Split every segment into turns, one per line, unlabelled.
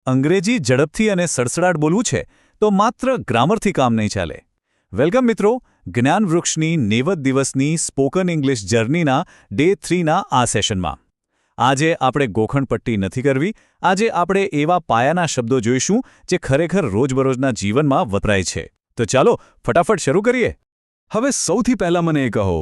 અંગ્રેજી ઝડપથી અને સડસડાટ બોલવું છે તો માત્ર ગ્રામરથી કામ નહીં ચાલે. વેલકમ મિત્રો, જ્ઞાન વૃક્ષની 90 દિવસની સ્પોકન ઇંગ્લિશ જર્નીના ડે 3ના આ સેશનમાં. આજે આપણે ગોખણપટ્ટી નથી કરવી. આજે આપણે એવા પાયાના શબ્દો જોઈશું જે ખરેખર રોજબરોજના જીવનમાં વપરાય છે. તો ચાલો ફટાફટ શરૂ કરીએ.
હવે સૌથી પહેલાં મને એ કહો,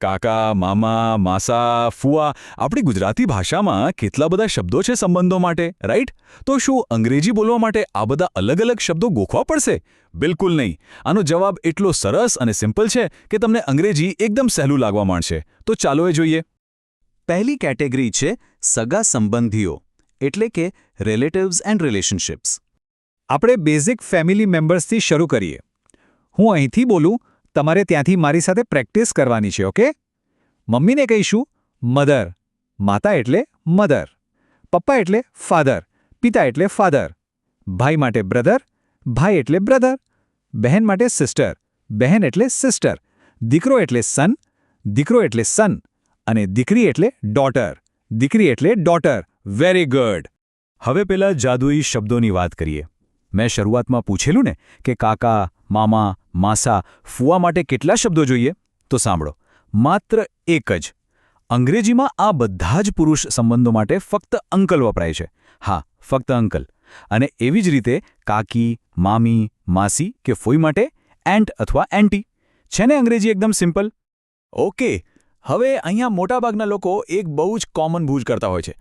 કાકા, મામા, માસા, ફુવા, આપણી ગુજરાતી ભાષામાં કેટલા બધા શબ્દો છે સંબંધો માટે, રાઈટ? તો શું અંગ્રેજી બોલવા માટે આ બધા અલગ અલગ શબ્દો ગોખવા પડશે? બિલકુલ નહીં. આનો જવાબ એટલો સરસ અને સિમ્પલ છે કે તમને અંગ્રેજી એકદમ સહેલું લાગવા માંડશે. તો ચાલો એ જોઈએ.
પહેલી કેટેગરી છે સગા સંબંધીઓ, એટલે કે રિલેટિવ્સ એન્ડ રિલેશનશિપ્સ.
આપણે બેઝિક ફેમિલી મેમ્બર્સથી શરૂ કરીએ. હું અહીંથી બોલું, તમારે ત્યાંથી મારી સાથે પ્રેક્ટિસ કરવાની છે, ઓકે? મમ્મીને કહીશું મધર, માતા એટલે મધર, પપ્પા એટલે ફાધર, પિતા એટલે ફાધર, ભાઈ માટે બ્રધર, ભાઈ એટલે બ્રધર, બહેન માટે સિસ્ટર, બહેન એટલે સિસ્ટર, દીકરો એટલે સન, દીકરો એટલે સન, અને દીકરી એટલે ડોટર, દીકરી એટલે ડોટર. Very good.
હવે પેલા જાદુઈ શબ્દોની વાત કરીએ. મેં શરૂઆતમાં પૂછેલું ને કે કાકા, મામા, માસા, ફુવા માટે કેટલા શબ્દો જોઈએ? તો સાંભળો, માત્ર એક જ. અંગ્રેજીમાં આ બધા જ પુરુષ સંબંધો માટે ફક્ત અંકલ વપરાય છે. હા, ફક્ત અંકલ. અને એવી જ રીતે કાકી, મામી, માસી કે ફોઈ માટે એન્ટ અથવા એન્ટી. છે ને અંગ્રેજી એકદમ સિમ્પલ? ઓકે. હવે અહીંયા મોટાભાગના લોકો એક બહુ જ કોમન ભૂલ કરતા હોય છે.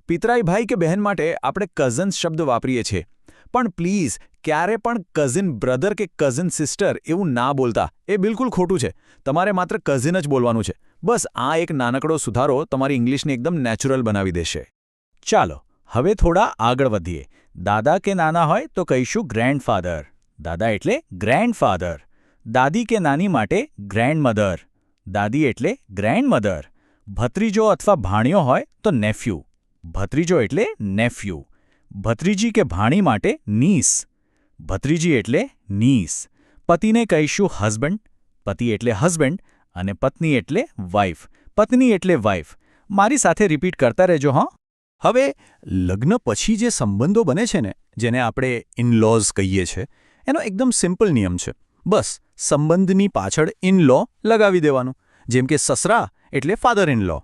પિતરાઈ ભાઈ કે બહેન માટે આપણે કઝન્સ શબ્દ વાપરીએ છીએ. પણ પ્લીઝ ક્યારે પણ કઝિન બ્રધર કે કઝિન સિસ્ટર એવું ના બોલતા. એ બિલકુલ ખોટું છે. તમારે માત્ર કઝિન જ બોલવાનું છે. બસ આ એક નાનકડો સુધારો તમારી ઇંગ્લિશને એકદમ નેચરલ બનાવી દેશે. ચાલો હવે થોડા આગળ વધીએ. દાદા કે નાના હોય તો કહીશું ગ્રેન્ડફાધર. દાદા એટલે ગ્રેન્ડફાધર. દાદી કે નાની માટે ગ્રેન્ડમધર. દાદી એટલે ગ્રેન્ડમધર. ભત્રીજો અથવા ભાણિયો હોય તો નેફ્યુ. ભત્રીજો એટલે નેફ્યુ. ભત્રીજી કે ભાણી માટે નીસ. ભત્રીજી એટલે નીસ. પતિને કહીશું હસબન્ડ. પતિ એટલે હસબન્ડ અને પત્ની એટલે વાઇફ. પત્ની એટલે વાઇફ. મારી સાથે રિપીટ કરતા રહેજો. હા. હવે લગ્ન પછી જે સંબંધો બને છે ને, જેને આપણે ઇનલોઝ કહીએ છીએ, એનો એકદમ સિમ્પલ નિયમ છે. બસ સંબંધની પાછળ ઇનલો લગાવી દેવાનું. જેમ કે સસરા એટલે ફાધર ઇનલો,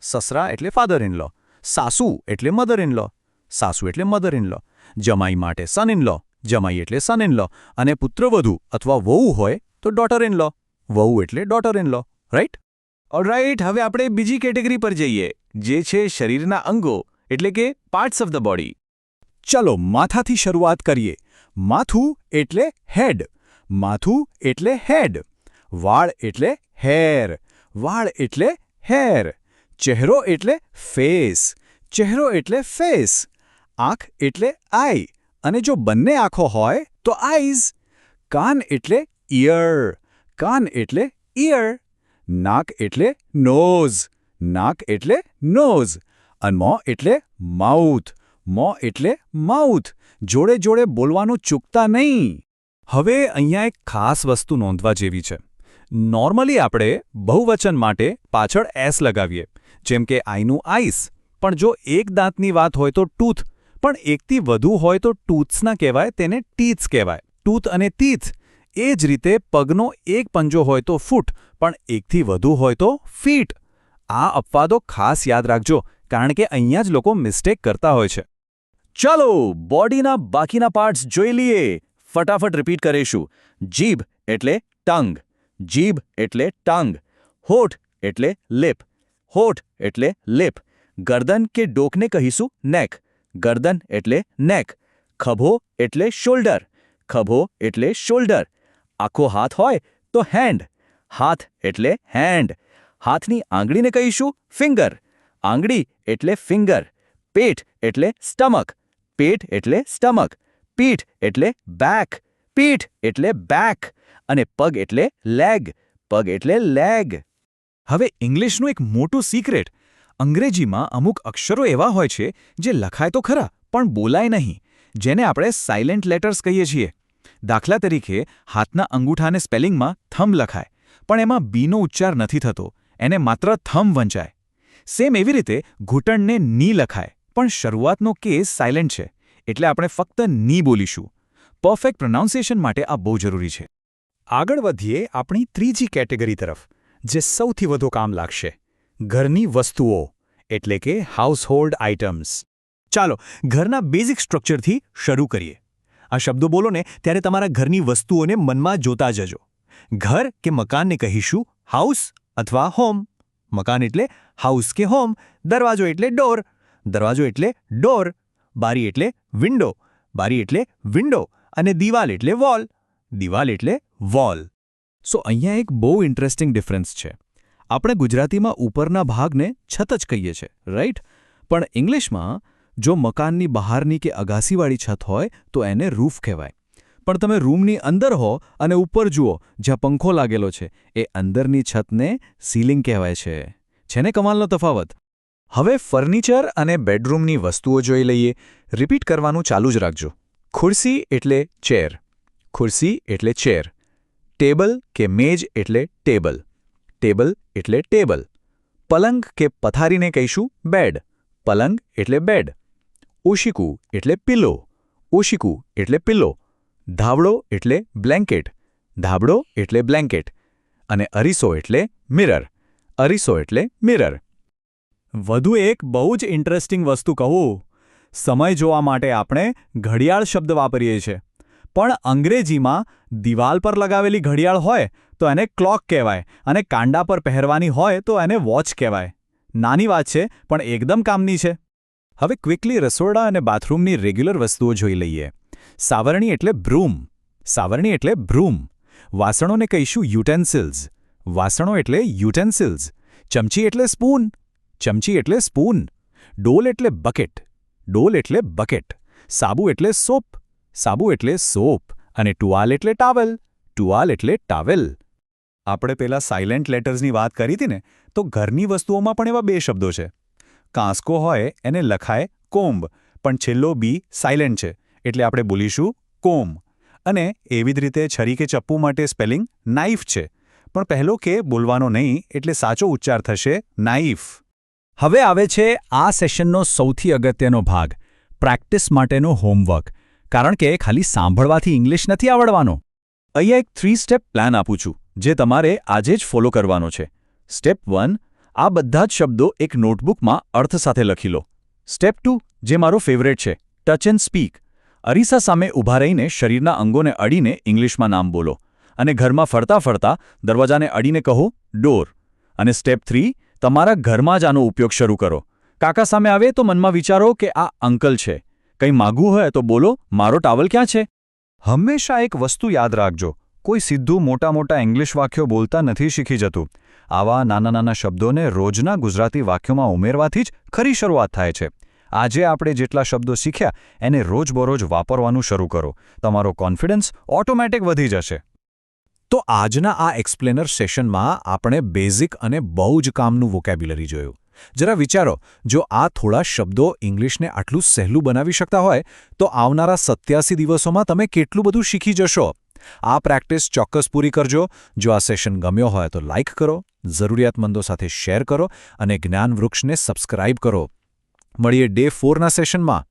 સસરા એટલે ફાધર ઇનલો. સાસુ એટલે મધર ઇનલો, સાસુ એટલે મધર ઇનલો. જમાઈ માટે સન ઇનલો, જમાઈ એટલે સન ઇનલો. અને પુત્રવધુ અથવા વહુ હોય તો ડોટર ઇનલો, વહુ એટલે ડોટર ઇનલો. રાઈટ? ઓલરાઈટ. હવે આપણે બીજી કેટેગરી પર જઈએ, જે છે શરીરના અંગો, એટલે કે પાર્ટ્સ ઓફ ધ બોડી. ચલો માથાથી શરૂઆત કરીએ. માથું એટલે હેડ. માથું એટલે હેડ. વાળ એટલે હેર. વાળ એટલે હેર. ચહેરો એટલે ફેસ. ચહેરો એટલે ફેસ. આંખ એટલે આઈ, અને જો બંને આંખો હોય તો આઈઝ. કાન એટલે ઇયર. કાન એટલે ઇયર. નાક એટલે નોઝ. નાક એટલે નોઝ. અને મોં એટલે માઉથ. મોં એટલે માઉથ. જોડે જોડે બોલવાનું ચૂકતા નહીં.
હવે અહીંયા એક ખાસ વસ્તુ નોંધવા જેવી છે. નોર્મલી આપણે બહુવચન માટે પાછળ એસ લગાવીએ, જેમ કે આઈનું આઈસ. પણ જો એક દાંતની વાત હોય તો ટૂથ, પણ એકથી વધુ હોય તો ટૂથ્સ ના કહેવાય, તેને ટીથ્સ કહેવાય. ટૂથ અને ટીથ. એ જ રીતે પગનો એક પંજો હોય તો ફૂટ, પણ એકથી વધુ હોય તો ફીટ. આ અપવાદો ખાસ યાદ રાખજો, કારણ કે અહીંયા જ લોકો મિસ્ટેક કરતા હોય છે.
ચાલો બોડીના બાકીના પાર્ટ્સ જોઈ લઈએ. ફટાફટ રિપીટ કરીશું. જીભ એટલે ટંગ. જીભ એટલે ટંગ. હોઠ એટલે લિપ. હોઠ એટલે લિપ. ગરદન કે ડોકને કહીશું નેક. ગરદન એટલે નેક. ખભો એટલે શોલ્ડર. ખભો એટલે શોલ્ડર. આખો હાથ હોય તો હેન્ડ. હાથ એટલે હેન્ડ. હાથની આંગળીને કહીશું ફિંગર. આંગળી એટલે ફિંગર. પેટ એટલે સ્ટમક. પેટ એટલે સ્ટમક. પીઠ એટલે બેક. પીઠ એટલે બેક. અને પગ એટલે લેગ. પગ એટલે લેગ.
હવે ઇંગ્લિશનું એક મોટું સિક્રેટ. અંગ્રેજીમાં અમુક અક્ષરો એવા હોય છે જે લખાય તો ખરા પણ બોલાય નહીં, જેને આપણે સાયલેન્ટ લેટર્સ કહીએ છીએ. દાખલા તરીકે હાથના અંગૂઠાને સ્પેલિંગમાં થંબ લખાય, પણ એમાં બીનો ઉચ્ચાર નથી થતો, એને માત્ર થંબ વંચાય. સેમ એવી રીતે ઘૂંટણને ની લખાય, પણ શરૂઆતનો કેસ સાયલેન્ટ છે,
એટલે આપણે ફક્ત ની બોલીશું. પરફેક્ટ પ્રોનાઉન્સિએશન માટે આ બહુ જરૂરી છે.
આગળ વધીએ આપણી ત્રીજી કેટેગરી તરફ, જે સૌથી વધુ કામ લાગશે: ઘરની વસ્તુઓ, એટલે કે હાઉસહોલ્ડ આઇટમ્સ. ચાલો ઘરના બેઝિક સ્ટ્રક્ચરથી શરૂ કરીએ. આ શબ્દો બોલો ને ત્યારે તમારા ઘરની વસ્તુઓને મનમાં જોતા જજો. ઘર કે મકાનને કહીશું હાઉસ અથવા હોમ. મકાન એટલે હાઉસ કે હોમ. દરવાજો એટલે ડોર. દરવાજો એટલે ડોર. બારી એટલે વિન્ડો. બારી એટલે વિન્ડો. અને દિવાલ એટલે વોલ. દિવાલ એટલે વોલ.
સો અહીંયા એક બહુ ઇન્ટરેસ્ટિંગ ડિફરન્સ છે. આપણે ગુજરાતીમાં ઉપરના ભાગને છત જ કહીએ છીએ, રાઈટ? પણ ઇંગ્લિશમાં જો મકાનની બહારની કે અગાસીવાળી છત હોય તો એને રૂફ કહેવાય. પણ તમે રૂમની અંદર હો અને ઉપર જુઓ જ્યાં પંખો લાગેલો છે, એ અંદરની છતને સીલિંગ કહેવાય છે. છે ને કમાલનો તફાવત?
હવે ફર્નિચર અને બેડરૂમની વસ્તુઓ જોઈ લઈએ. રિપીટ કરવાનું ચાલુ જ રાખજો. ખુરશી એટલે ચેર. ખુરશી એટલે ચેર. ટેબલ કે મેજ એટલે ટેબલ. ટેબલ એટલે ટેબલ. પલંગ કે પથારીને કહીશું બેડ. પલંગ એટલે બેડ. ઓશિકુ એટલે પિલો. ઓશિકુ એટલે પિલો. ધાબળો એટલે બ્લેન્કેટ. ધાબળો એટલે બ્લેન્કેટ. અને અરીસો એટલે મિરર. અરીસો એટલે મિરર.
વધુ એક બહુ જ ઇન્ટરેસ્ટિંગ વસ્તુ કહું. સમય જોવા માટે આપણે ઘડિયાળ શબ્દ વાપરીએ છીએ, પણ અંગ્રેજીમાં દિવાલ પર લગાવેલી ઘડિયાળ હોય તો એને ક્લોક કહેવાય અને કાંડા પર પહેરવાની હોય તો એને વોચ કહેવાય. નાની વાત છે પણ એકદમ કામની છે.
હવે ક્વિકલી રસોડા અને બાથરૂમની રેગ્યુલર વસ્તુઓ જોઈ લઈએ. સાવરણી એટલે બ્રૂમ. સાવરણી એટલે બ્રૂમ. વાસણોને કહીશું યુટેન્સિલ્સ. વાસણો એટલે યુટેન્સિલ્સ. ચમચી એટલે સ્પૂન. ચમચી એટલે સ્પૂન. ડોલ એટલે બકેટ. ડોલ એટલે બકેટ. સાબુ એટલે સોપ. સાબુ એટલે સોપ. અને ટુવાલ એટલે ટાવલ. ટુવાલ એટલે ટાવેલ.
આપણે પેલા સાયલેન્ટ લેટર્સની વાત કરી હતી ને, તો ઘરની વસ્તુઓમાં પણ એવા બે શબ્દો છે. કાંસકો હોય એને લખાય કોમ્બ, પણ છેલ્લો બી સાયલેન્ટ છે એટલે આપણે બોલીશું કોમ. અને એવી જ રીતે છરી કે ચપ્પુ માટે સ્પેલિંગ નાઇફ છે, પણ પહેલો કે બોલવાનો નહીં એટલે સાચો ઉચ્ચાર થશે નાઇફ.
હવે આવે છે આ સેશનનો સૌથી અગત્યનો ભાગ, પ્રેક્ટિસ માટેનો હોમવર્ક. કારણ કે ખાલી સાંભળવાથી ઇંગ્લિશ નથી આવડવાનો.
અહીંયા એક 3 સ્ટેપ પ્લાન આપું છું જે તમારે આજે જ ફોલો કરવાનો છે. સ્ટેપ 1, આ બધા જ શબ્દો એક નોટબુકમાં અર્થ સાથે લખી લો. સ્ટેપ 2, જે મારો ફેવરેટ છે, ટચ એન્ડ સ્પીક. અરીસા સામે ઊભા રહીને શરીરના અંગોને અડીને ઇંગ્લિશમાં નામ બોલો. અને ઘરમાં ફરતા ફરતા દરવાજાને અડીને કહો ડોર. અને સ્ટેપ 3, તમારા ઘરમાં જ આનો ઉપયોગ શરૂ કરો. કાકા સામે આવે તો મનમાં વિચારો કે આ અંકલ છે. કંઈ માગવું હોય તો બોલો મારો ટાવલ ક્યાં છે?
હંમેશા એક વસ્તુ યાદ રાખજો, કોઈ સીધું મોટા ઇંગ્લિશ વાક્યો બોલતા નથી શીખી જતું. આવા નાના શબ્દોને રોજના ગુજરાતી વાક્યોમાં ઉમેરવાથી જ ખરી શરૂઆત થાય છે. આજે આપણે જેટલા શબ્દો શીખ્યા એને રોજબરોજ વાપરવાનું શરૂ કરો. તમારો કોન્ફિડન્સ ઓટોમેટિક વધી જશે.
તો આજના આ એક્સપ્લેનર સેશનમાં આપણે બેઝિક અને બહુ જ કામનું વોકેબ્યુલરી જોયું. જરા વિચારો, જો આ થોડા શબ્દો ઇંગ્લિશને આટલું સહેલું બનાવી શકતા હોય તો આવનારા 87 દિવસોમાં તમે કેટલું બધું શીખી જશો. આ પ્રેક્ટિસ ચોક્કસ પૂરી કરજો. જો આ સેશન ગમ્યો હોય તો લાઇક કરો, જરૂરિયાતમંદો સાથે શેર કરો અને જ્ઞાન વૃક્ષને સબસ્ક્રાઇબ કરો. મળીએ ડે 4ના સેશનમાં.